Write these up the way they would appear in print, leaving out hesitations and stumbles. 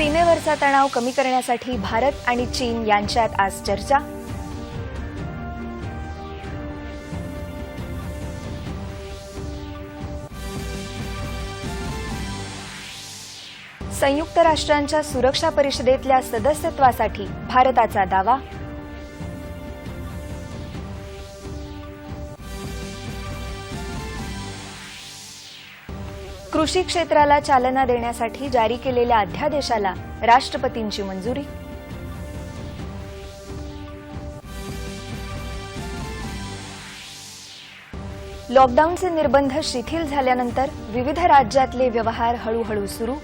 सीमेवरचा तणाव कमी करण्यासाठी भारत आणि चीन यांच्यात आज चर्चा. संयुक्त राष्ट्रांच्या सुरक्षा परिषदेतल्या सदस्यत्वासाठी भारताचा दावा. कृषी क्षेत्राला चालना देण्यासाठी जारी केलेल्या अध्यादेशाला राष्ट्रपतींची मंजुरी. लॉकडाऊनचे निर्बंध शिथिल झाल्यानंतर विविध राज्यातले व्यवहार हळूहळू सुरू.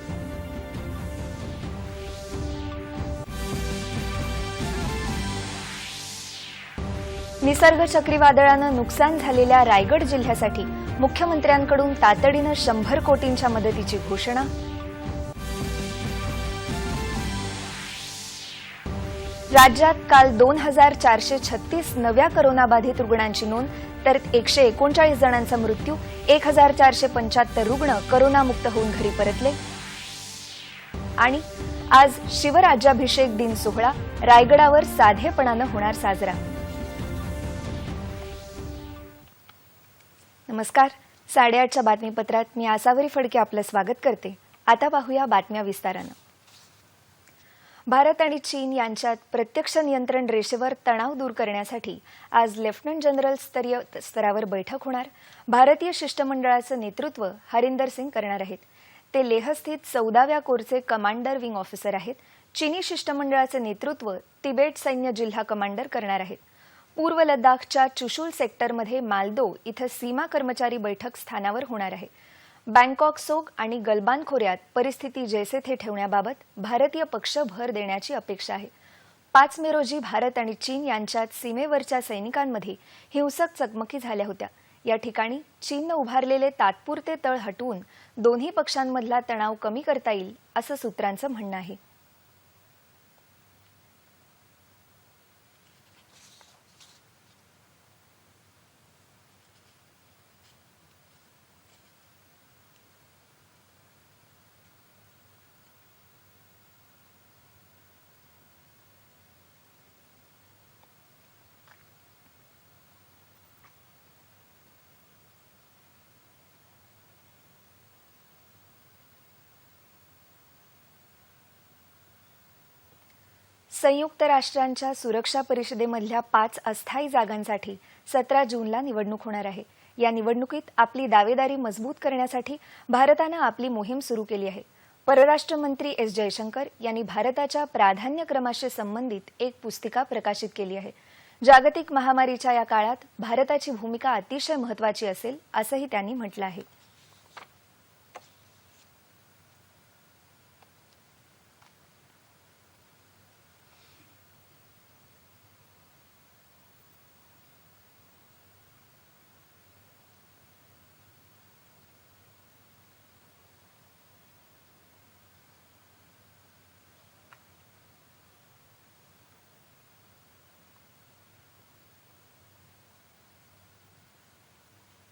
निसर्ग चक्रीवादळानं नुकसान झालेल्या रायगड जिल्ह्यासाठी मुख्यमंत्र्यांकडून तातडीनं 100 कोटींच्या मदतीची घोषणा. राज्यात काल 2436 नव्या करोनाबाधित रुग्णांची नोंद, तर 139 जणांचा मृत्यू. 1475 रुग्ण करोनामुक्त होऊन घरी परतले. आणि आज शिवराज्याभिषेक दिन सोहळा रायगडावर साधेपणानं होणार साजरा. नमस्कार. 8:30च्या बातमीपत्रात मी आसावरी फडके आपलं स्वागत करते. आता पाहूया बातम्या विस्तारानं. भारत आणि चीन यांच्यात प्रत्यक्ष नियंत्रण रेषेवर तणाव दूर करण्यासाठी आज लेफ्टनंट जनरल स्तरावर बैठक होणार. भारतीय शिष्टमंडळाचं नेतृत्व हरिंदर सिंग करणार आहेत. ते लेहस्थित 14व्या कोरचे कमांडर विंग ऑफिसर आहेत. चीनी शिष्टमंडळाचे नेतृत्व तिबेट सैन्य जिल्हा कमांडर करणार आहेत. पूर्व लडाखच्या चुशुल सेक्टरमध्ये मालदो इथं सीमा कर्मचारी बैठक स्थानावर होणार आहे. बँकॉक सोग आणि गलबान खोऱ्यात परिस्थिती जैसे थे ठेवण्याबाबत भारतीय पक्ष भर देण्याची अपेक्षा आहे. 5 मे रोजी भारत आणि चीन यांच्यात सीमेवरच्या सैनिकांमध्ये हिंसक चकमकी झाल्या होत्या. या ठिकाणी चीननं उभारलेले तात्पुरते तळ हटवून दोन्ही पक्षांमधला तणाव कमी करता येईल असं सूत्रांचं म्हणणं आहे. संयुक्त राष्ट्रांच्या सुरक्षा परिषदेमधल्या 5 अस्थायी जागांसाठी 17 जूनला निवडणूक होणार आहे. या निवडणुकीत आपली दावेदारी मजबूत करण्यासाठी भारतानं आपली मोहीम सुरू केली आहे. परराष्ट्र मंत्री एस जयशंकर यांनी भारताच्या प्राधान्यक्रमाशी संबंधित एक पुस्तिका प्रकाशित केली आहे. जागतिक महामारीच्या या काळात भारताची भूमिका अतिशय महत्त्वाची असेल असंही त्यांनी म्हटलं आहे.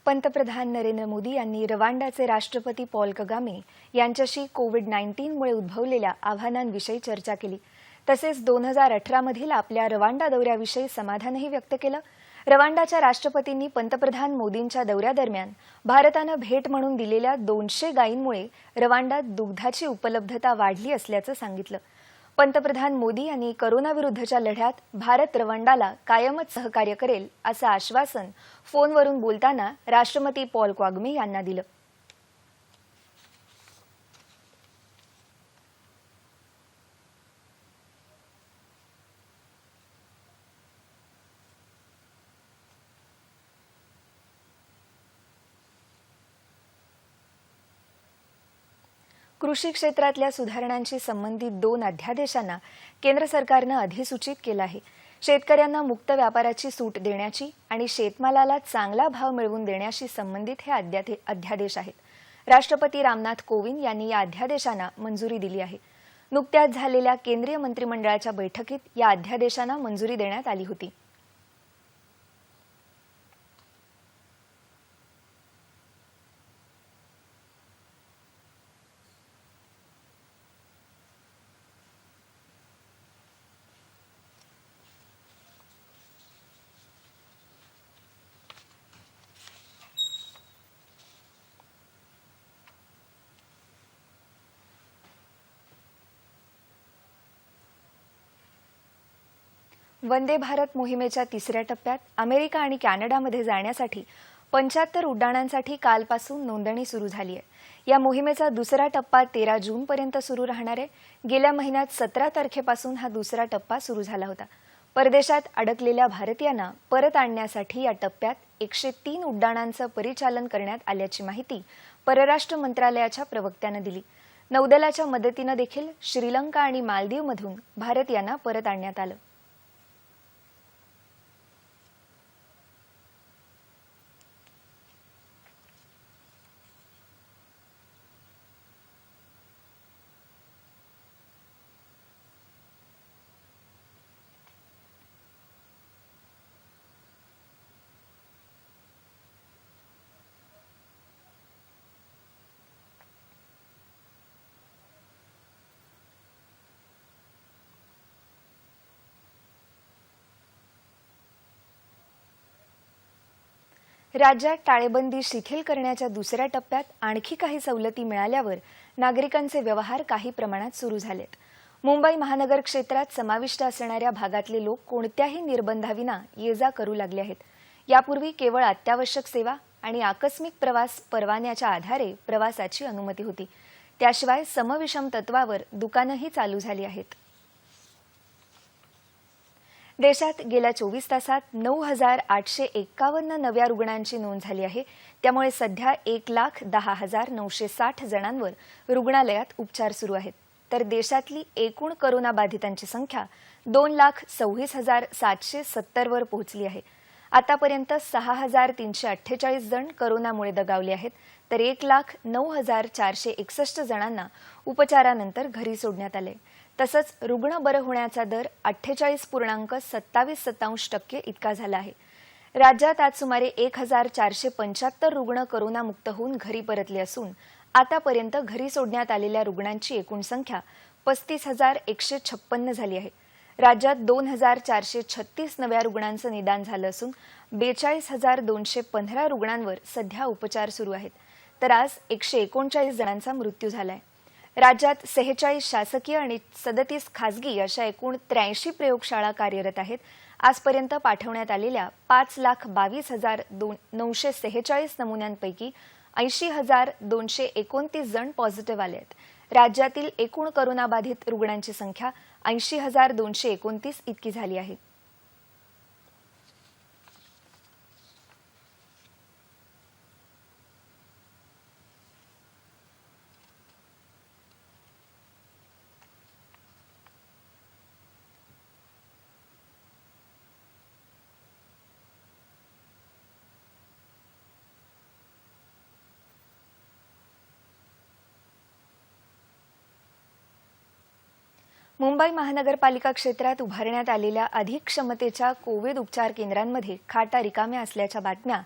पंतप्रधान नरेंद्र मोदी यांनी रवांडाचे राष्ट्रपती पॉल कगामे यांच्याशी कोविड-19मुळे उद्भवलेल्या आव्हानांविषयी चर्चा केली. तसेच 2018 मधील आपल्या रवांडा दौऱ्याविषयी समाधानही व्यक्त केलं. रवांडाच्या राष्ट्रपतींनी पंतप्रधान मोदींच्या दौऱ्यादरम्यान भारतानं भेट म्हणून दिलेल्या 200 गायींमुळे रवांडात दुग्धाची उपलब्धता वाढली असल्याचं सांगितलं. पंतप्रधान मोदी यांनी कोरोनाविरुद्धच्या लढ्यात भारत रवांडाला कायमच सहकार्य करेल असं आश्वासन फोनवरून बोलताना राष्ट्रपती पॉल कगामे यांना दिलं. कृषी क्षेत्रातल्या सुधारणांशी संबंधित 2 अध्यादेशांना केंद्र सरकारनं अधिसूचित केलं आहे. शेतकऱ्यांना मुक्त व्यापाराची सूट देण्याची आणि शेतमालाला चांगला भाव मिळवून देण्याशी संबंधित हे अध्यादेश आहेत. राष्ट्रपती रामनाथ कोविंद यांनी या अध्यादेशांना मंजुरी दिली आहे. नुकत्याच झालेल्या केंद्रीय मंत्रिमंडळाच्या बैठकीत या अध्यादेशांना मंजुरी देण्यात आली होती. वंदे भारत मोहिमेच्या तिसऱ्या टप्प्यात अमेरिका आणि कॅनडामध्ये जाण्यासाठी 75 उड्डाणांसाठी कालपासून नोंदणी सुरू झाली आहे. या मोहिमेचा दुसरा टप्पा 13 जूनपर्यंत सुरू राहणार आहे. गेल्या महिन्यात 17 तारखेपासून हा दुसरा टप्पा सुरू झाला होता. परदेशात अडकलेल्या भारतीयांना परत आणण्यासाठी या टप्प्यात 103 उड्डाणांचं परिचालन करण्यात आल्याची माहिती परराष्ट्र मंत्रालयाच्या प्रवक्त्यानं दिली. नौदलाच्या मदतीनं देखील श्रीलंका आणि मालदीवमधून भारतीयांना परत आणण्यात आलं. राज्यात टाळेबंदी शिथिल करण्याच्या दुसऱ्या टप्प्यात आणखी काही सवलती मिळाल्यावर नागरिकांचे व्यवहार काही प्रमाणात सुरू झालेत. मुंबई महानगर क्षेत्रात समाविष्ट असणाऱ्या भागातले लोक कोणत्याही निर्बंधाविना ये-जा करू लागले आहेत. यापूर्वी केवळ अत्यावश्यक सेवा आणि आकस्मिक प्रवास परवान्याच्या आधारे प्रवासाची अनुमती होती. त्याशिवाय समविषम तत्वावर दुकानंही चालू झाली आहेत. देशात गेल्या 24 तासात 9,851 नव्या रुग्णांची नोंद झाली आहे. त्यामुळे सध्या 1,10,960 जणांवर रुग्णालयात उपचार सुरू आहेत. तर देशातली एकूण करोनाबाधितांची संख्या 2,26,770 वर पोहोचली आहे. आतापर्यंत 6,348 जण करोनामुळे दगावले आहेत. तर 1,09,461 जणांना उपचारानंतर घरी सोडण्यात आले. तसंच रुग्ण बरं होण्याचा दर 48.27% इतका झाला आहे. राज्यात आज सुमारे 1,475 रुग्ण करोनामुक्त होऊन घरी परतले असून आतापर्यंत घरी सोडण्यात आलेल्या रुग्णांची एकूण संख्या 35,156 झाली आहे. राज्यात 2,436 नव्या रुग्णांचं निदान झालं असून 42,215 रुग्णांवर सध्या उपचार सुरू आहेत. तर आज 139 जणांचा मृत्यू झालाय. राज्यात 46 शासकीय आणि 37 खासगी अशा एकूण 83 प्रयोगशाळा कार्यरत आहेत. आजपर्यंत पाठवण्यात आलेल्या 5,22,946 नमुन्यांपैकी 80,229 जण पॉझिटिव्ह आले आहेत. राज्यातील एकूण करोनाबाधित रुग्णांची संख्या 80,229 इतकी झाली आहे. मुंबई महानगरपालिका क्षेत्रात उभारण्यात आलेल्या अधिक क्षमतेच्या कोविड उपचार केंद्रांमध्ये खाटा रिकाम्या असल्याच्या बातम्या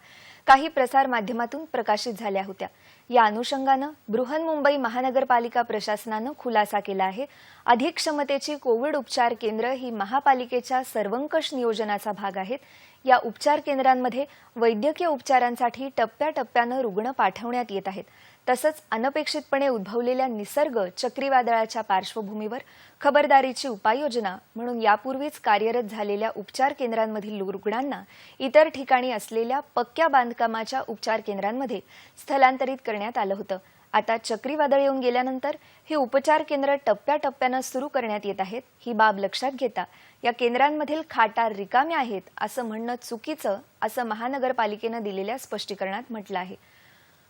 काही प्रसार माध्यमातून प्रकाशित झाल्या होत्या. या अनुषंगानं बृहन्मुंबई महानगरपालिका प्रशासनानं खुलासा केला आहे. अधिक क्षमतेची कोविड उपचार केंद्र ही महापालिकेच्या सर्वंकष नियोजनाचा भाग आहेत. या उपचार केंद्रांमध्ये वैद्यकीय उपचारांसाठी टप्प्याटप्प्यानं रुग्ण पाठवण्यात येत आहेत. तसंच अनपेक्षितपणे उद्भवलेल्या निसर्ग चक्रीवादळाच्या पार्श्वभूमीवर खबरदारीची उपाययोजना म्हणून यापूर्वीच कार्यरत झालेल्या उपचार केंद्रांमधील रुग्णांना इतर ठिकाणी असलेल्या पक्क्या बांधकामाच्या उपचार केंद्रांमध्ये स्थलांतरित करण्यात आलं होतं. आता चक्रीवादळ येऊन गेल्यानंतर ही उपचार केंद्र टप्प्याटप्प्यानं सुरू करण्यात येत आहेत. ही बाब लक्षात घेता या केंद्रांमधील खाटा रिकाम्या आहेत असं म्हणणं चुकीचं असं महानगरपालिकेनं दिलेल्या स्पष्टीकरणात म्हटलं आहे.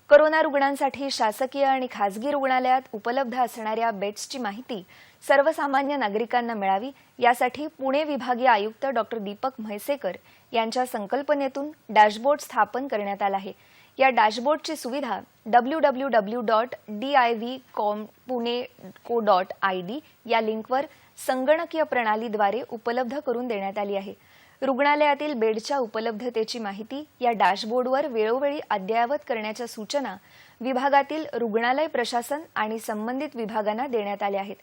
कोरोना रुग्णांसाठी शासकीय आणि खासगी रुग्णालयात उपलब्ध असणाऱ्या बेड्सची माहिती सर्वसामान्य नागरिकांना मिळावी यासाठी पुणे विभागीय आयुक्त डॉक्टर दीपक म्हैसेकर यांच्या संकल्पनेतून डॅशबोर्ड स्थापन करण्यात आला आहे. या डॅशबोर्डची सुविधा www.divcom.pune.co.id या लिंकवर संगणकीय प्रणालीद्वारे उपलब्ध करून देण्यात आली आहे. रुग्णालयातील बेडच्या उपलब्धतेची माहिती या डॅशबोर्डवर वेळोवेळी अद्ययावत करण्याच्या सूचना विभागातील रुग्णालय प्रशासन आणि संबंधित विभागांना देण्यात आल्या आहेत.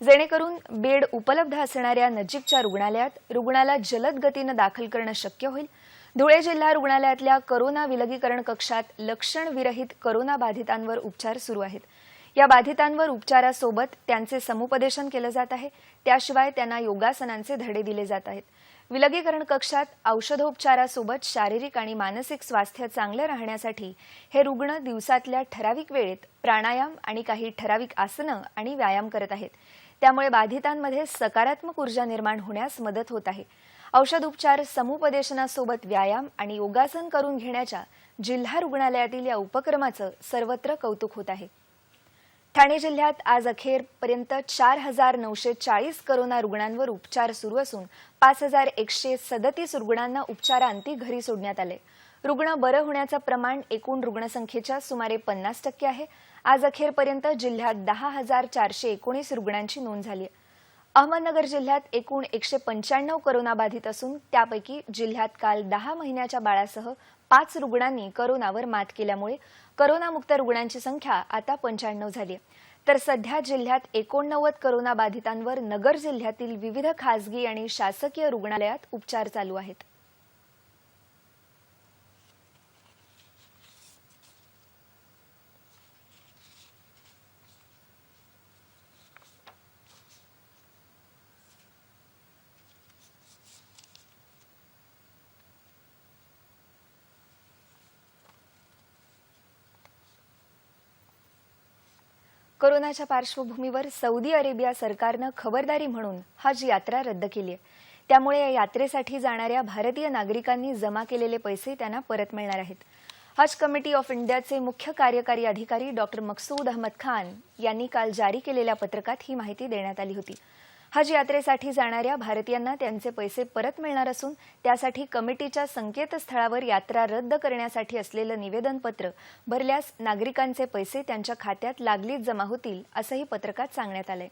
जेणेकरून बेड उपलब्ध असणाऱ्या नजीकच्या रुग्णालयात रुग्णाला जलद गतीनं दाखल करणं शक्य होईल. धुळे जिल्हा रुग्णालयातल्या कोरोना विलगीकरण कक्षात लक्षणविरहित कोरोना बाधितांवर उपचार सुरू आहेत. या बाधितांवर उपचारासोबत त्यांचे समुपदेशन केलं जात आहे. त्याशिवाय त्यांना योगासनांचे धडे दिले जात आहेत. विलगीकरण कक्षात औषधोपचारासोबत शारीरिक आणि मानसिक स्वास्थ्य चांगलं राहण्यासाठी हे रुग्ण दिवसातल्या ठराविक वेळेत प्राणायाम आणि काही ठराविक आसनं आणि व्यायाम करत आहेत। त्यामुळे बाधितांमध्ये सकारात्मक ऊर्जा निर्माण होण्यास मदत होत आहे। औषधोपचार, समुपदेशनासोबत व्यायाम आणि योगासन करून घेण्याच्या जिल्हा रुग्णालयातील या उपक्रमाचं सर्वत्र कौतुक होत आहे। ठाणे जिल्ह्यात आज अखेरपर्यंत 4,940 कोरोना रुग्णांवर उपचार सुरू असून 5,137 रुग्णांना उपचारांती घरी सोडण्यात आले। रुग्ण बरे होण्याचं प्रमाण एकूण रुग्णसंख्येच्या सुमारे 50% आहे। आज अखेरपर्यंत जिल्ह्यात 10,419 रुग्णांची नोंद झाली आहे। अहमदनगर जिल्ह्यात एकूण 195 कोरोना बाधित असून त्यापैकी जिल्ह्यात काल 10 महिन्याच्या बाळासह 5 रुग्णांनी कोरोनावर मात केल्यामुळे कोरोनामुक्त रुग्णांची संख्या आता 95 झाली आहे। तर सध्या जिल्ह्यात 89 कोरोना बाधितांवर नगर जिल्ह्यातील विविध खासगी आणि शासकीय रुग्णालयात उपचार चालू आहेत। कोरोनाच्या पार्श्वभूमीवर सौदी अरेबिया सरकारनं खबरदारी म्हणून हज यात्रा रद्द केली आहे। त्यामुळे या यात्रेसाठी जाणाऱ्या भारतीय नागरिकांनी जमा केलेले पैसे त्यांना परत मिळणार आहेत। हज कमिटी ऑफ इंडियाचे मुख्य कार्यकारी अधिकारी डॉक्टर मकसूद अहमद खान यांनी काल जारी केलेल्या पत्रकात ही माहिती देण्यात आली होती। हज यात्रेसाठी जाणाऱ्या भारतीयांना त्यांचे पैसे परत मिळणार असून त्यासाठी कमिटीच्या संकेतस्थळावर यात्रा रद्द करण्यासाठी असलेलं निवेदनपत्र भरल्यास नागरिकांचे पैसे त्यांच्या खात्यात लागलीच जमा होतील असंही पत्रकात सांगण्यात आलंय।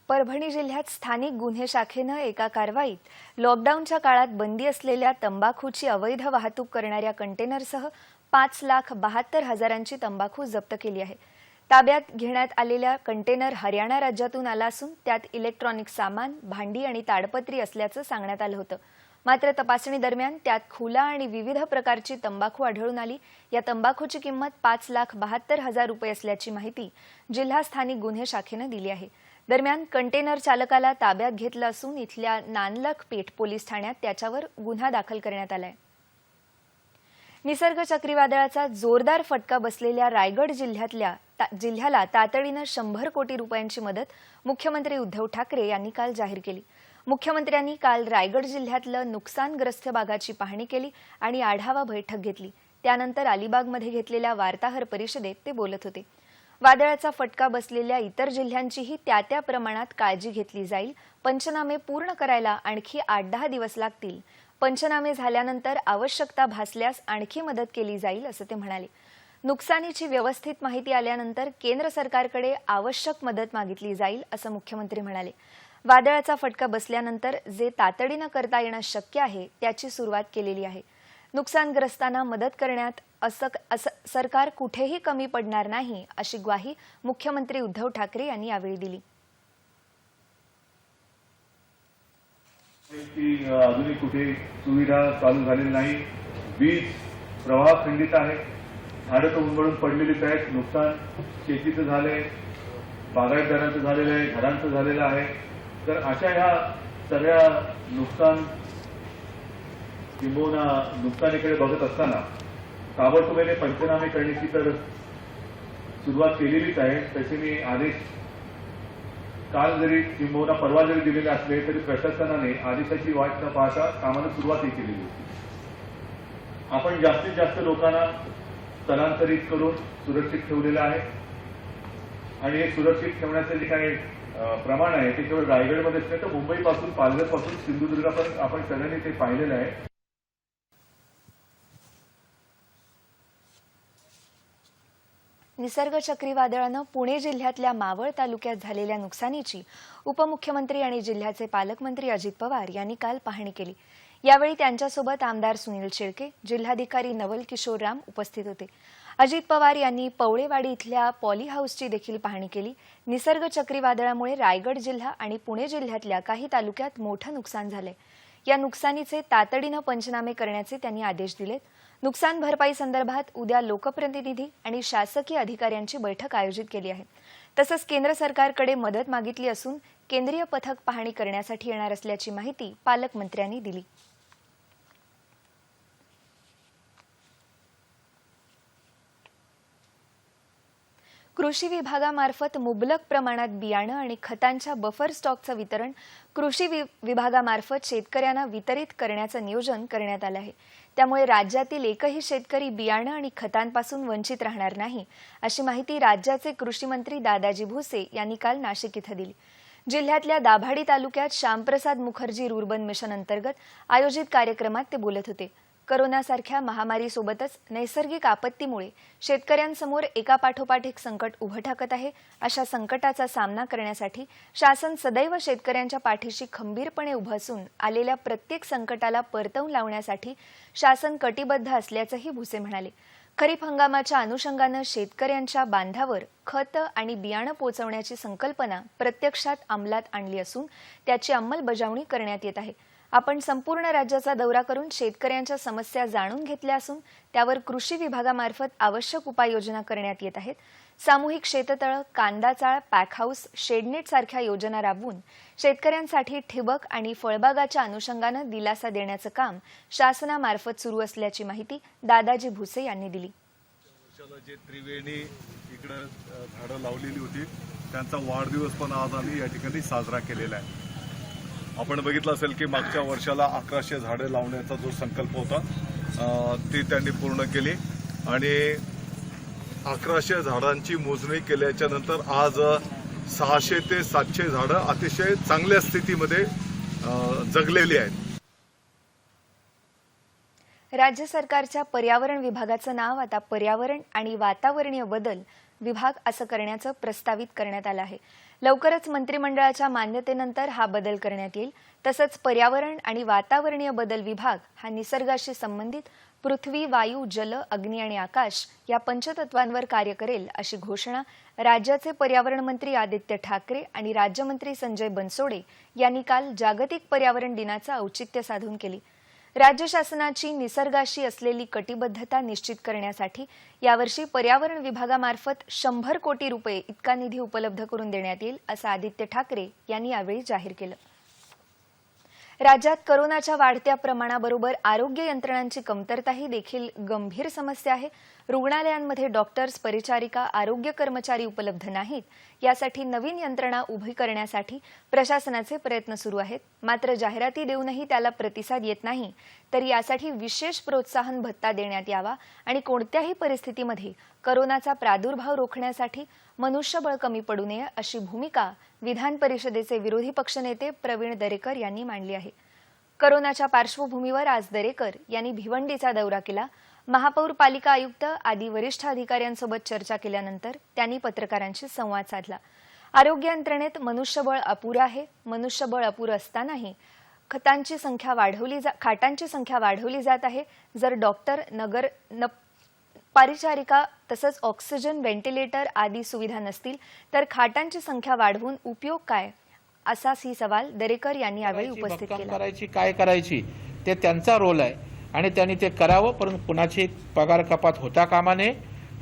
परभणी जिल्ह्यात स्थानिक गुन्हे शाखेनं एका कारवाईत लॉकडाऊनच्या काळात बंदी असलेल्या तंबाखूची अवैध वाहतूक करणाऱ्या कंटेनरसह 5,72,000ची तंबाखू जप्त केली आहे। ताब्यात घेण्यात आलेला कंटेनर हरियाणा राज्यातून आला असून त्यात इलेक्ट्रॉनिक सामान, भांडी आणि ताडपत्री असल्याचं सांगण्यात आलं होतं। मात्र तपासणी दरम्यान त्यात खुला आणि विविध प्रकारची तंबाखू आढळून आली। या तंबाखूची किंमत 5,72,000 रुपये असल्याची माहिती जिल्हा स्थानिक गुन्हे शाखेनं दिली आहे। दरम्यान कंटेनर चालकाला ताब्यात घेतलं असून इथल्या नानलख पेठ पोलीस ठाण्यात त्याच्यावर गुन्हा दाखल करण्यात आलाय। निसर्ग चक्रीवादळाचा जोरदार फटका बसलेल्या रायगड जिल्ह्याला तातडीनं 100 कोटी रुपयांची मदत मुख्यमंत्री उद्धव ठाकरे यांनी काल जाहीर केली। मुख्यमंत्र्यांनी काल रायगड जिल्ह्यातलं नुकसानग्रस्त भागाची पाहणी केली आणि आढावा बैठक घेतली। त्यानंतर अलिबागमध्ये घेतलेल्या वार्ताहर परिषदेत ते बोलत होते। वादळाचा फटका बसलेल्या इतर जिल्ह्यांचीही त्या प्रमाणात काळजी घेतली जाईल। पंचनामे पूर्ण करायला आणखी 8-10 दिवस लागतील। पंचनामे झाल्यानंतर आवश्यकता भासल्यास आणखी मदत केली जाईल असं ते म्हणाले। नुकसानीची व्यवस्थित माहिती आल्यानंतर केंद्र सरकारकडे आवश्यक मदत मागितली जाईल असं मुख्यमंत्री म्हणाले। वादळाचा फटका बसल्यानंतर जे तातडीनं करता येणं शक्य आहे त्याची सुरुवात केलेली आहे। नुकसानग्रस्तांना मदत करण्यात सरकार कुठेही कमी पडणार नाही अशी ग्वाही मुख्यमंत्री उद्धव ठाकरे यांनी यावेळी दिली। अजूनही कुठे सुविधा चालू झालेली नाही। वीज प्रवाह खंडित आहे। झाडं तर उन्मळून पडलेलीच आहेत। नुकसान शेतीचं झालंय, बागायतदारांचं झालेलं आहे, घरांचं झालेलं आहे। तर अशा ह्या सगळ्या नुकसानीकडे बघत असताना ताबडतोबीने पंचनामे करण्याची तर सुरुवात केलेलीच आहे। तसे मी आदेश काल जरी किंबहुना परवा जरी दिलेले असले तरी प्रशासनाने आदेशाची वाट न पाहता कामाला सुरुवातही केलेली होती। आपण जास्तीत जास्त लोकांना स्थलांतरित करून सुरक्षित ठेवलेलं आहे आणि हे सुरक्षित ठेवण्याचं जे काही प्रमाण आहे ते केवळ रायगडमध्येच नाही तर मुंबईपासून, पालघरपासून सिंधुदुर्गापर्यंत आपण सगळ्यांनी ते पाहिलेलं आहे। निसर्ग चक्रीवादळानं पुणे जिल्ह्यातल्या मावळ तालुक्यात झालेल्या नुकसानीची उपमुख्यमंत्री आणि जिल्ह्याचे पालकमंत्री अजित पवार यांनी काल पाहणी केली। यावेळी त्यांच्यासोबत आमदार सुनील शेळके, जिल्हाधिकारी नवल किशोर राम उपस्थित होते. अजित पवार यांनी पवळेवाडी इथल्या पॉली हाऊसची देखील पाहणी केली. निसर्ग चक्रीवादळामुळे रायगड जिल्हा आणि पुणे जिल्ह्यातल्या काही तालुक्यात मोठं नुकसान झालंय. या नुकसानीचे तातडीनं पंचनामे करण्याचे त्यांनी आदेश दिलेत. नुकसान भरपाई संदर्भात उद्या लोकप्रतिनिधी आणि शासकीय अधिकाऱ्यांची बैठक आयोजित केली आहे. तसंच केंद्र सरकारकडे मदत मागितली असून केंद्रीय पथक पाहणी करण्यासाठी येणार असल्याची माहिती पालकमंत्र्यांनी दिली. कृषी विभागामार्फत मुबलक प्रमाणात बियाणं आणि खतांच्या बफर स्टॉकचं वितरण कृषी विभागामार्फत शेतकऱ्यांना वितरित करण्याचं नियोजन करण्यात आलं आहे. त्यामुळे राज्यातील एकही शेतकरी बियाणं आणि खतांपासून वंचित राहणार नाही, अशी माहिती राज्याचे कृषी मंत्री दादाजी भुसे यांनी काल नाशिक इथं दिली. जिल्ह्यातल्या दाभाडी तालुक्यात श्यामप्रसाद मुखर्जी रुर्बन मिशन अंतर्गत आयोजित कार्यक्रमात ते बोलत होते. करोनासारख्या महामारीसोबतच नैसर्गिक आपत्तीमुळे शेतकऱ्यांसमोर एकापाठोपाठ एक संकट उभं ठाकत आहे. अशा संकटाचा सामना करण्यासाठी शासन सदैव शेतकऱ्यांच्या पाठीशी खंबीरपणे उभं असून आलेल्या प्रत्येक संकटाला परतवून लावण्यासाठी शासन कटिबद्ध असल्याचंही भुसे म्हणाले. खरीप हंगामाच्या अनुषंगानं शेतकऱ्यांच्या बांधावर खत आणि बियाणं पोहोचवण्याची संकल्पना प्रत्यक्षात अंमलात आणली असून त्याची अंमलबजावणी करण्यात येत आहे. आपण संपूर्ण राज्याचा दौरा करून शेतकऱ्यांच्या समस्या जाणून घेतल्या असून त्यावर कृषी विभागामार्फत आवश्यक उपाययोजना करण्यात येत आहेत. सामूहिक शेततळं, कांदा चाळ, पॅक हाऊस, शेडनेट सारख्या योजना राबवून शेतकऱ्यांसाठी ठिबक आणि फळबागाच्या अनुषंगानं दिलासा देण्याचं काम शासनामार्फत सुरू असल्याची माहिती दादाजी भुसे यांनी दिली. जे त्रिवेणी इकडे झाडं लावलेली होती त्यांचा वाढदिवस पण आज आम्ही या ठिकाणी साजरा केलेला आहे. आपण बघितलं असेल की मागच्या वर्षाला 1100 झाडं लावण्याचा जो संकल्प होता ती त्यांनी पूर्ण केली आणि 1100 झाडांची मोजणी केल्याच्या नंतर आज 600 ते 700 झाडं अतिशय चांगल्या स्थितीमध्ये जगलेली आहेत. राज्य सरकारच्या पर्यावरण विभागाचं नाव आता पर्यावरण आणि वातावरणीय बदल विभाग असं करण्याचं प्रस्तावित करण्यात आलं आहे. लवकरच मंत्रिमंडळाच्या मान्यतेनंतर हा बदल करण्यात येईल. तसंच पर्यावरण आणि वातावरणीय बदल विभाग हा निसर्गाशी संबंधित पृथ्वी, वायू, जल, अग्नी आणि आकाश या पंचतत्वांवर कार्य करेल, अशी घोषणा राज्याचे पर्यावरण मंत्री आदित्य ठाकरे आणि राज्यमंत्री संजय बनसोडे यांनी काल जागतिक पर्यावरण दिनाचं औचित्य साधून केली. राज्य शासनाची निसर्गाशी असलेली कटिबद्धता निश्चित करण्यासाठी यावर्षी पर्यावरण विभागामार्फत 100 कोटी रुपये इतका निधी उपलब्ध करून देण्यात येईल, असं आदित्य ठाकरे यांनी यावेळी जाहीर केलं. राज्यात करोनाच्या वाढत्या प्रमाणाबरोबर आरोग्य यंत्रणांची कमतरताही देखील गंभीर समस्या आहे. रुग्णालयांमध्ये डॉक्टर्स, परिचारिका, आरोग्य कर्मचारी उपलब्ध नाहीत. यासाठी नवीन यंत्रणा उभी करण्यासाठी प्रशासनाचे प्रयत्न सुरू आहेत. मात्र जाहिराती देऊनही त्याला प्रतिसाद येत नाही. तर यासाठी विशेष प्रोत्साहन भत्ता देण्यात यावा आणि कोणत्याही परिस्थितीमध्ये करोनाचा प्रादुर्भाव रोखण्यासाठी मनुष्यबळ कमी पडू नये, अशी भूमिका विधान परिषदेचे विरोधी पक्षनेते प्रवीण दरेकर यांनी मांडली आहे. करोनाच्या पार्श्वभूमीवर आज दरेकर यांनी भिवंडीचा दौरा केला. महापौर, पालिका आयुक्त आदी वरिष्ठ अधिकाऱ्यांसोबत चर्चा केल्यानंतर त्यांनी पत्रकारांशी संवाद साधला. आरोग्य यंत्रणेत मनुष्यबळ अपुरं आहे. मनुष्यबळ अपुरं असतानाही खाटांची संख्या वाढवली जात आहे. जर डॉक्टर, परिचारिका तसंच ऑक्सिजन, व्हेंटिलेटर आदी सुविधा नसतील तर खाटांची संख्या वाढवून उपयोग काय, असाही सवाल दरेकर यांनी यावेळी उपस्थित केला. काय करायची ते त्यांचा रोल आहे आणि त्यांनी ते करावं, परंतु कुणाची पगार कपात होता कामा नये.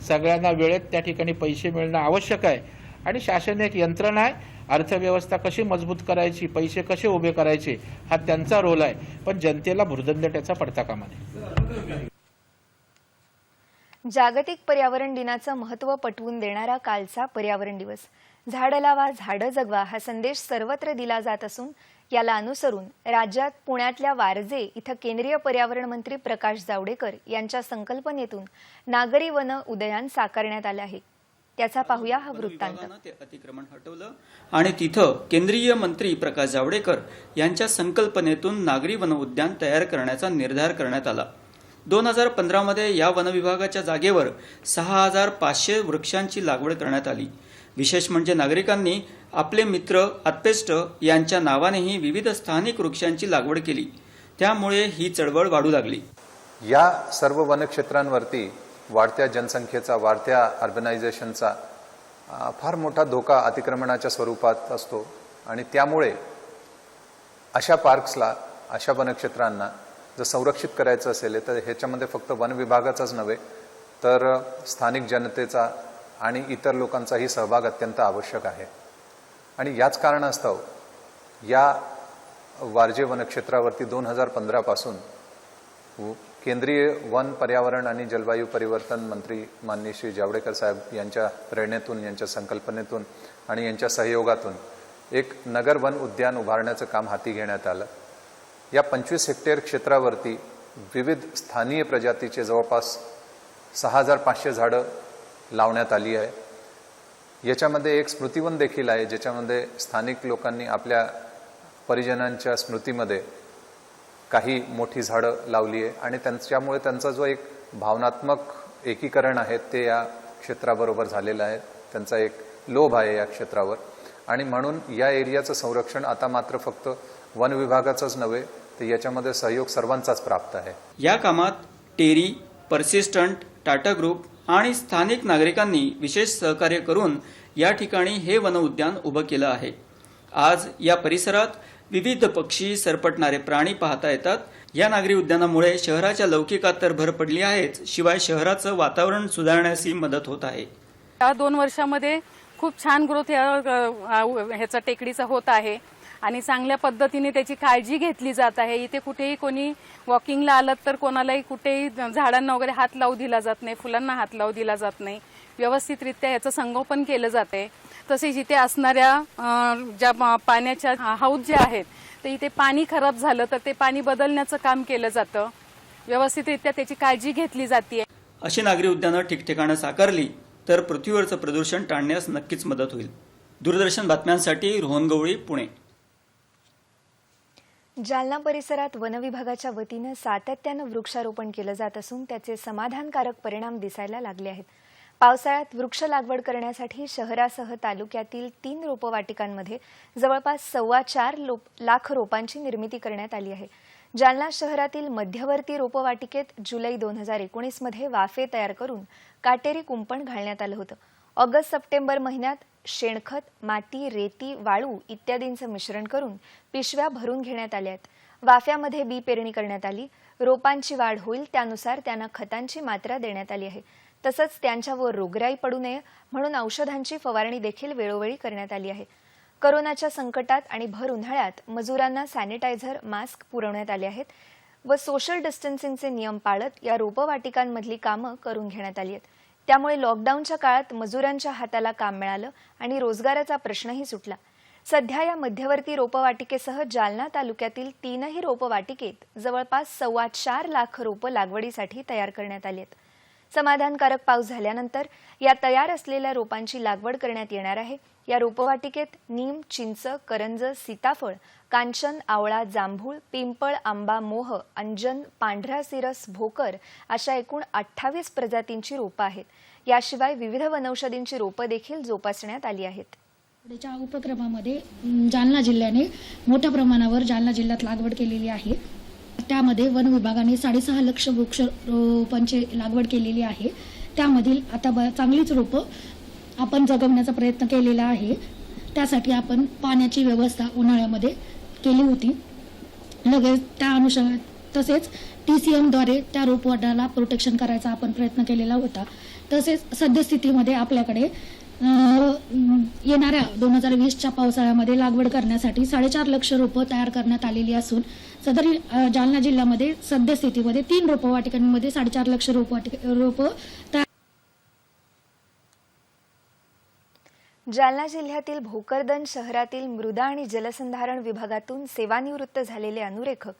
सगळ्यांना वेळेत त्या ठिकाणी पैसे मिळणं आवश्यक आहे आणि शासन एक यंत्रणा आहे. अर्थव्यवस्था कशी मजबूत करायची, पैसे कसे उभे करायचे, हा त्यांचा रोल आहे. पण जनतेला भुर्दंड त्याचा पडता कामा नये. जागतिक पर्यावरण दिनाचं महत्त्व पटवून देणारा कालचा पर्यावरण दिवस. झाडं लावा, झाडं जगवा हा संदेश सर्वत्र दिला जात असून याला अनुसरून राज्यात पुण्यातल्या वारजे इथं केंद्रीय पर्यावरण मंत्री प्रकाश जावडेकर यांच्या संकल्पनेतून नागरी वन उद्यान साकारण्यात आलं आहे. त्याचा पाहूया हा वृत्तांत. ते अतिक्रमण हटवलं आणि तिथं केंद्रीय मंत्री प्रकाश जावडेकर यांच्या संकल्पनेतून नागरी वन उद्यान तयार करण्याचा निर्धार करण्यात आला. 2015 मध्ये या वन विभागाच्या जागेवर 6500 वृक्षांची लागवड करण्यात आली. विशेष म्हणजे नागरिकांनी आपले मित्र, आत्पेष्ट यांच्या नावानेही विविध स्थानिक वृक्षांची लागवड केली. त्यामुळे ही चळवळ वाढू लागली. या सर्व वनक्षेत्रांवरती वाढत्या जनसंख्येचा, वाढत्या अर्बनायझेशनचा फार मोठा धोका अतिक्रमणाच्या स्वरूपात असतो आणि त्यामुळे अशा पार्क्सला, अशा वनक्षेत्रांना जर संरक्षित करायचं असेल तर ह्याच्यामध्ये फक्त वन विभागाचाच नव्हे तर स्थानिक जनतेचा आणि इतर लोकांचाही सहभाग अत्यंत आवश्यक आहे. आणि याच कारणास्तव या वारजे वनक्षेत्रावरती 2015 पासून केंद्रीय वन, पर्यावरण आणि जलवायू परिवर्तन मंत्री माननीय श्री जावडेकर साहेब यांच्या प्रेरणेतून, यांच्या संकल्पनेतून आणि यांच्या सहयोगातून एक नगर वन उद्यान उभारण्याचं काम हाती घेण्यात आलं. या 25 हेक्टर क्षेत्रावरती विविध स्थानीय प्रजातीचे जवळपास 6500 झाडं लावण्यात आली आहे. याच्यामध्ये एक स्मृतिवन देखील आहे, ज्याच्यामध्ये स्थानिक लोकांनी आपल्या परिजनांच्या स्मृतीमध्ये काही मोठी झाडं लावली आहे आणि त्यामुळे त्यांचा जो एक भावनात्मक एकीकरण आहे ते या क्षेत्राबरोबर झालेलं आहे. त्यांचा एक लोभ आहे या क्षेत्रावर आणि म्हणून या एरियाचं संरक्षण आता मात्र फक्त वन विभागाचंच नव्हे तर याच्यामध्ये सहयोग सर्वांचाच प्राप्त आहे. या कामात टेरी, पर्सिस्टंट, टाटा ग्रुप आणि स्थानिक नागरिकांनी विशेष सहकार्य करून या ठिकाणी हे वन उद्यान उभं केलं आहे. आज या परिसरात विविध पक्षी, सरपटणारे प्राणी पाहता येतात. या नागरी उद्यानामुळे शहराच्या लौकिकात तर भर पडली आहेच, शिवाय शहराचं वातावरण सुधारण्यासही मदत होत आहे. या 2 वर्षामध्ये खूप छान ग्रोथ ह्याचा टेकडीचा होत आहे आणि चांगल्या पद्धतीने त्याची काळजी घेतली जात आहे. इथे कुठेही कोणी वॉकिंगला आलं तर कोणालाही कुठेही झाडांना वगैरे हात लावू दिला जात नाही, फुलांना हात लावू दिला जात नाही. व्यवस्थितरित्या याचं संगोपन केलं जाते. तसेच इथे असणाऱ्या ज्या पाण्याच्या हौद जे आहेत तर इथे पाणी खराब झालं तर ते पाणी बदलण्याचं काम केलं जातं. व्यवस्थितरित्या त्याची काळजी घेतली जाते. अशी नागरी उद्यानं ठिकठिकाणं साकारली तर पृथ्वीवरचं प्रदूषण टाळण्यास नक्कीच मदत होईल. दूरदर्शन बातम्यांसाठी रोहन गवळी, पुणे. जालना परिसरात वनविभागाच्या वतीनं सातत्यानं वृक्षारोपण केलं जात असून त्याचे समाधानकारक परिणाम दिसायला लागले आहेत. पावसाळ्यात वृक्ष लागवड करण्यासाठी शहरासह तालुक्यातील 3 रोपवाटिकांमध्ये जवळपास 4.25 लाख रोपांची निर्मिती करण्यात आली आहे. जालना शहरातील मध्यवर्ती रोपवाटिकेत जुलै 2019 मध्ये वाफे तयार करून काटेरी कुंपण घालण्यात आलं होतं. ऑगस्ट-सप्टेंबर महिन्यात शेणखत, माती, रेती, वाळू इत्यादींचं मिश्रण करून पिशव्या भरून घेण्यात आल्या आहेत. वाफ्यामध्ये बी पेरणी करण्यात आली. रोपांची वाढ होईल त्यानुसार त्यांना खतांची मात्रा देण्यात आली आहे. तसंच त्यांच्यावर रोगराई पडू नये म्हणून औषधांची फवारणी देखील वेळोवेळी करण्यात आली आहे. कोरोनाच्या संकटात आणि भर उन्हाळ्यात मजुरांना सॅनिटायझर, मास्क पुरवण्यात आले आहेत व सोशल डिस्टन्सिंगचे नियम पाळत या रोपवाटिकांमधली कामं करून घेण्यात आली आहेत. त्यामुळे लॉकडाऊनच्या काळात मजुरांच्या हाताला काम मिळालं आणि रोजगाराचा प्रश्नही सुटला. सध्या या मध्यवर्ती रोपवाटिकेसह जालना तालुक्यातील 3ही रोपवाटिकेत जवळपास 4.25 लाख रोपं लागवडीसाठी तयार करण्यात आली आहेत. समाधानकारक पाऊस झाल्यानंतर या तयार असलेल्या रोपांची लागवड करण्यात येणार आहे. या रोपवाटिकेत नीम, चिंच, करंज, सीताफळ, कांचन, आवळा, जांभूळ, पिंपळ, आंबा, मोह, अंजन, पांढरा सिरस, भोकर अशा एकूण 28 प्रजातींची रोपं आहेत. याशिवाय विविध वनौषधींची रोपं देखील जोपासण्यात आली आहेत. या उपक्रमामध्ये जालना जिल्ह्याने मोठ्या प्रमाणावर जालना जिल्ह्यात लागवड केलेली आहे. त्यामध्ये वन विभागाने 6.5 लाख वृक्ष रोपांची लागवड केलेली आहे. त्यामधील आता चांगलीच रोपं आपण जगवण्याचा प्रयत्न केलेला आहे. त्यासाठी आपण पाण्याची व्यवस्था उन्हाळ्यामध्ये केली होती. लगेच त्या अनुषंगाने तसेच TCMद्वारे त्या रोपवाटाला प्रोटेक्शन करायचा आपण प्रयत्न केलेला होता. तसेच सद्यस्थितीमध्ये आपल्याकडे येणाऱ्या 2020च्या पावसाळ्यामध्ये लागवड करण्यासाठी 4.5 लाख रोपं तयार करण्यात आलेली असून सदरी जालना जिल्ह्यामध्ये सद्यस्थितीमध्ये 3 रोपवाटिकांमध्ये 4.5 लाख रोपं तयार. जालना जिल्ह्यातील भोकरदन शहरातील मृदा आणि जलसंधारण विभागातून सेवानिवृत्त झालेले अनुरेखक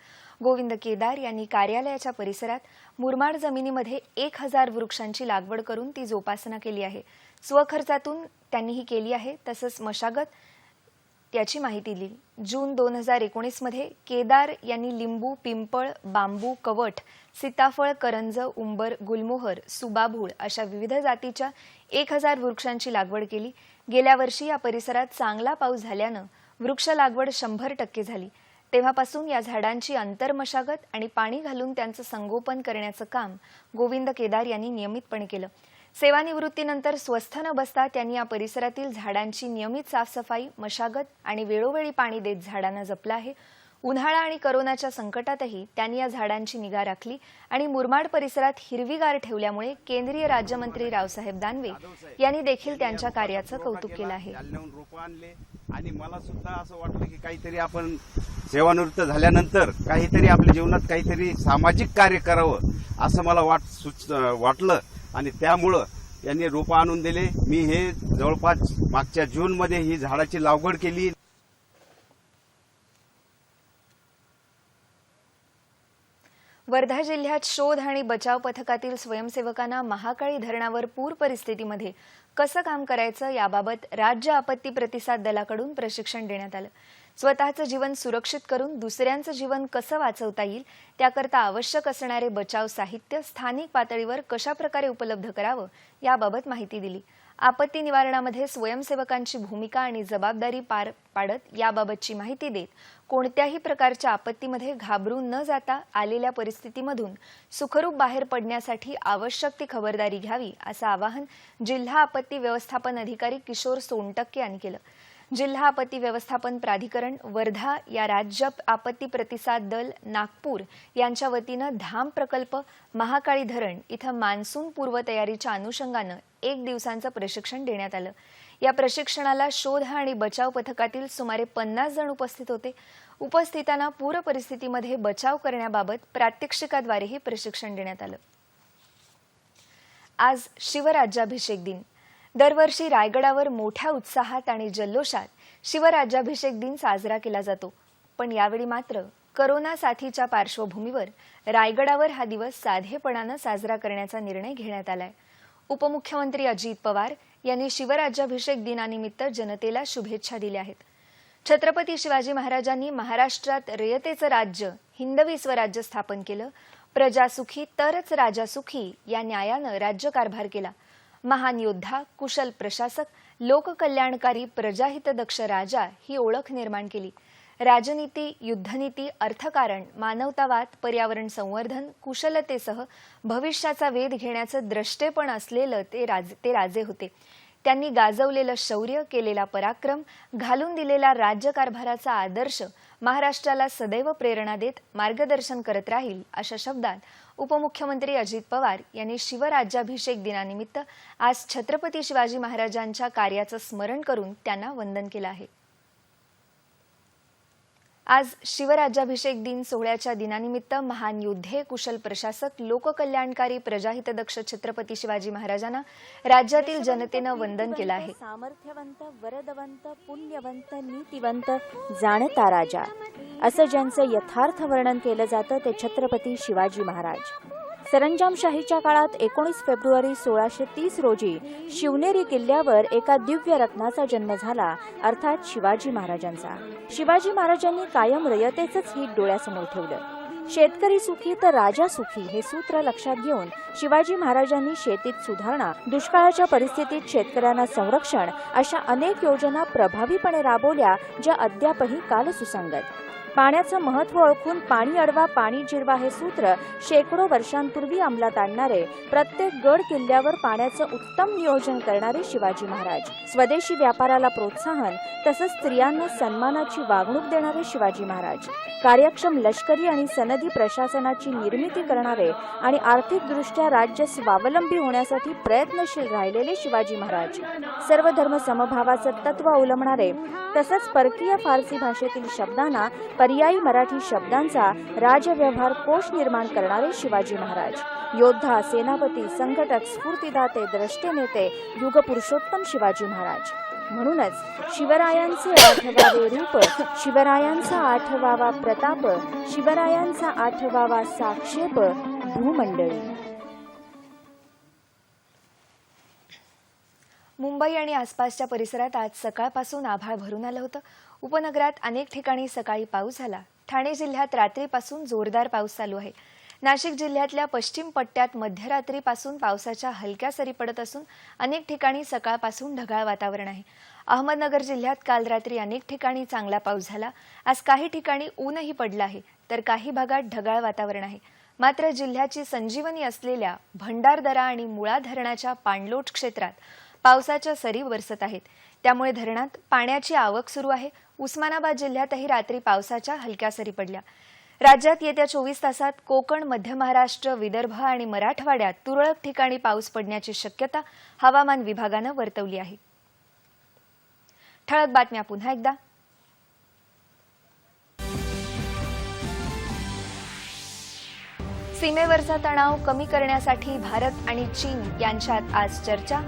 गोविंद केदार यांनी कार्यालयाच्या परिसरात मुरमाड जमिनीमध्ये 1000 वृक्षांची लागवड करून ती जोपासना केली आहे. स्वखर्चातून त्यांनी ही केली आहे. तसंच मशागत याची माहिती दिली. जून 2019 मध्ये केदार यांनी लिंबू, पिंपळ, बांबू, कवठ, सीताफळ, करंज, उंबर, गुलमोहर, सुबाभूळ अशा विविध जातीच्या 1000 वृक्षांची लागवड केली. गेल्या वर्षी या परिसरात चांगला पाऊस झाल्यानं वृक्ष लागवड 100% झाली. तेव्हापासून या झाडांची अंतर्मशागत आणि पाणी घालून त्यांचं संगोपन करण्याचं काम गोविंद केदार यांनी नियमितपणे केलं. सेवानिवृत्तीनंतर स्वस्थ न बसता त्यांनी या परिसरातील झाडांची नियमित साफसफाई, मशागत आणि वेळोवेळी पाणी देत झाडांना जपलं आहे. उन्हाळा आणि करोनाच्या संकटातही त्यांनी या झाडांची निगा राखली आणि मुरमाड परिसरात हिरवीगार ठेवल्यामुळे केंद्रीय राज्यमंत्री रावसाहेब दानवे यांनी देखील त्यांच्या कार्याचं कौतुक केलं आहे. रोपं आणले आणि मला सुद्धा असं वाटलं की काहीतरी आपण सेवानिवृत्त झाल्यानंतर काहीतरी आपल्या जीवनात काहीतरी सामाजिक कार्य करावं असं मला वाटलं आणि त्यामुळं यांनी रोपं आणून दिले. मी हे जवळपास मागच्या जूनमध्ये ही झाडाची लागवड केली. वर्धा जिल्ह्यात शोध आणि बचाव पथकातील स्वयंसेवकांना महाकाळी धरणावर पूर परिस्थितीमध्ये कसं काम करायचं याबाबत राज्य आपत्ती प्रतिसाद दलाकडून प्रशिक्षण देण्यात आलं. स्वतःचं जीवन सुरक्षित करून दुसऱ्यांचं जीवन कसं वाचवता येईल त्याकरता आवश्यक असणारे बचाव साहित्य स्थानिक पातळीवर कशाप्रकारे उपलब्ध करावं याबाबत माहिती दिली. आपत्ती निवारणामध्ये स्वयंसेवकांची भूमिका आणि जबाबदारी पार पाडत याबाबतची माहिती देत कोणत्याही प्रकारच्या आपत्तीमध्ये घाबरून न जाता आलेल्या परिस्थितीमधून सुखरूप बाहेर पडण्यासाठी आवश्यक ती खबरदारी घ्यावी असं आवाहन जिल्हा आपत्ती व्यवस्थापन अधिकारी किशोर सोनटक्के यांनी केलं. जिल्हा आपत्ती व्यवस्थापन प्राधिकरण वर्धा या राज्य आपत्ती प्रतिसाद दल नागपूर यांच्या वतीनं धाम प्रकल्प महाकाळी धरण इथं मान्सून पूर्वतयारीच्या अनुषंगानं 1 दिवसांचं प्रशिक्षण देण्यात आलं. या प्रशिक्षणाला शोध आणि बचाव पथकातील सुमारे 50 जण उपस्थित होते. उपस्थितांना पूर परिस्थितीमध्ये बचाव करण्याबाबत प्रात्यक्षिकाद्वारे हे प्रशिक्षण देण्यात आलं. आज शिवराज्याभिषेक दिन. दरवर्षी रायगडावर मोठ्या उत्साहात आणि जल्लोषात शिवराज्याभिषेक दिन साजरा केला जातो. पण यावेळी मात्र करोना साथीच्या पार्श्वभूमीवर रायगडावर हा दिवस साधेपणानं साजरा करण्याचा निर्णय घेण्यात आलाय. उपमुख्यमंत्री अजित पवार यांनी शिवराज्याभिषेक दिनानिमित्त जनतेला शुभेच्छा दिल्या आहेत. छत्रपती शिवाजी महाराजांनी महाराष्ट्रात रयतेचं राज्य, हिंदवी स्वराज्य स्थापन केलं. प्रजा सुखी तरच राजा सुखी या न्यायानं राज्यकारभार केला. महान योद्धा, कुशल प्रशासक, लोककल्याणकारी, प्रजाहितदक्ष राजा ही ओळख निर्माण केली. राजनीती, युद्धनीती, अर्थकारण, मानवतावाद, पर्यावरण संवर्धन, कुशलतेसह भविष्याचा वेध घेण्याचं द्रष्टेपण असलेलं ते राजे होते. त्यांनी गाजवलेलं शौर्य, केलेला पराक्रम, घालून दिलेला राज्यकारभाराचा आदर्श महाराष्ट्राला सदैव प्रेरणा देत मार्गदर्शन करत राहील अशा शब्दात उपमुख्यमंत्री अजित पवार यांनी शिवराज्याभिषेक दिनानिमित्त आज छत्रपती शिवाजी महाराजांच्या कार्याचं स्मरण करून त्यांना वंदन केलं आहे. आज शिवराज्याभिषेक दिन सोहळ्याच्या दिनानिमित्त महान योद्धे, कुशल प्रशासक, लोककल्याणकारी, प्रजाहितदक्ष छत्रपती शिवाजी महाराजांना राज्यातील जनतेनं वंदन केलं आहे. सामर्थ्यवंत, वरदवंत, पुण्यवंत, नीतिवंत, जाणता राजा असं ज्यांचं यथार्थ वर्णन केलं जातं ते छत्रपती शिवाजी महाराज. सरंजामशाहीच्या काळात 19 फेब्रुवारी 1630 रोजी शिवनेरी किल्ल्यावर एका दिव्य रत्नाचा जन्म झाला, अर्थात शिवाजी महाराजांचा. शिवाजी महाराजांनी कायम रयतेचंच हित डोळ्यासमोर ठेवलं. शेतकरी सुखी तर राजा सुखी हे सूत्र लक्षात घेऊन शिवाजी महाराजांनी शेतीत सुधारणा, दुष्काळाच्या परिस्थितीत शेतकऱ्यांना संरक्षण अशा अनेक योजना प्रभावीपणे राबवल्या, ज्या अद्यापही कालसुसंगत. पाण्याचं महत्त्व ओळखून पाणी अडवा, पाणी जिरवा हे सूत्र शेकडो वर्षांपूर्वी अंमलात आणणारे, प्रत्येक गड किल्ल्यावर पाण्याचं उत्तम नियोजन करणारे शिवाजी महाराज. स्वदेशी व्यापाराला प्रोत्साहन तसंच स्त्रियांना सन्मानाची वागणूक देणारे शिवाजी महाराज. कार्यक्षम लष्करी आणि सनदी प्रशासनाची निर्मिती करणारे आणि आर्थिकदृष्ट्या राज्य स्वावलंबी होण्यासाठी प्रयत्नशील राहिलेले शिवाजी महाराज. सर्व धर्म समभावाचं तत्व अवलंबणारे तसंच परकीय फारसी भाषेतील शब्दांना पर्यायी मराठी शब्दांचा राजव्यवहार कोश निर्माण करणारे शिवाजी महाराज. योद्धा, सेनापती, संघटक, स्फूर्तिदाते, द्रष्टे नेते, युगपुरुषोत्तम शिवाजी महाराज. म्हणूनच शिवरायांचे 8वावे रूप, शिवरायांचा 8वावा प्रताप, शिवरायांचा 8वावा साक्षेप भूमंडळी. मुंबई आणि आसपासच्या परिसरात आज सकाळपासून आभाळ भरून आलं होतं. उपनगरात अनेक ठिकाणी सकाळी पाऊस झाला. ठाणे जिल्ह्यात रात्रीपासून जोरदार पाऊस चालू आहे. नाशिक जिल्ह्यातल्या पश्चिम पट्ट्यात मध्यरात्रीपासून पावसाच्या हलक्या सरी पडत असून अनेक ठिकाणी सकाळपासून ढगाळ वातावरण आहे. अहमदनगर जिल्ह्यात काल रात्री अनेक ठिकाणी चांगला पाऊस झाला. आज काही ठिकाणी ऊनही पडलं आहे, तर काही भागात ढगाळ वातावरण आहे. मात्र जिल्ह्याची संजीवनी असलेल्या भंडारदरा आणि मुळा धरणाच्या पाणलोट क्षेत्रात पावसाच्या सरी बरसत आहेत. त्यामुळे धरणात पाण्याची आवक सुरू आहे. उस्मानाबाद जिल्ह्यातही रात्री पावसाच्या हलक्या सरी पडल्या. राज्यात येत्या 24 तासात कोकण, मध्य महाराष्ट्र, विदर्भ आणि मराठवाड्यात तुरळक ठिकाणी पाऊस पडण्याची शक्यता हवामान विभागानं वर्तवली आहे. ठळक बातम्या पुन्हा एकदा. सीमेवरचा तणाव कमी करण्यासाठी भारत आणि चीन यांच्यात आज चर्चा.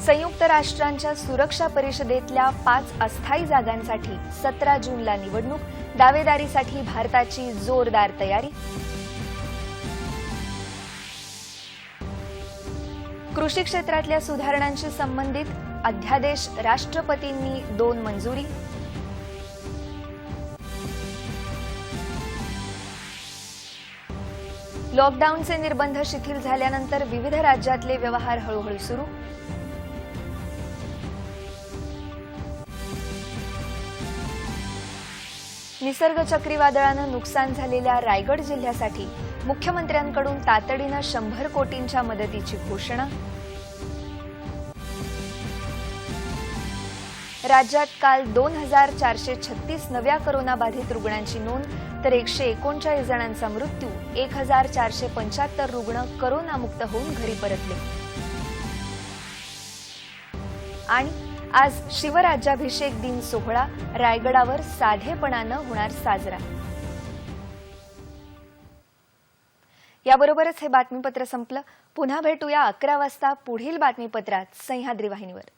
संयुक्त राष्ट्रांच्या सुरक्षा परिषदेतल्या 5 अस्थायी जागांसाठी 17 जूनला निवडणूक. दावेदारीसाठी भारताची जोरदार तयारी. कृषी क्षेत्रातल्या सुधारणांशी संबंधित अध्यादेश राष्ट्रपतींनी 2 मंजुरी. लॉकडाऊनचे निर्बंध शिथिल झाल्यानंतर विविध राज्यातले व्यवहार हळूहळू सुरू. निसर्ग चक्रीवादळानं नुकसान झालेल्या रायगड जिल्ह्यासाठी मुख्यमंत्र्यांकडून तातडीनं 100 कोटींच्या मदतीची घोषणा. राज्यात काल 2436 नव्या कोरोनाबाधित रुग्णांची नोंद, तर 139 जणांचा मृत्यू. 1475 रुग्ण कोरोनामुक्त होऊन घरी परतले. आणि आज शिवराज्याभिषेक दिन सोहळा रायगडावर साधेपणानं होणार साजरा. याबरोबरच हे बातमीपत्र संपलं. पुन्हा भेटूया 11 वाजता पुढील बातमीपत्रात सह्याद्री वाहिनीवर.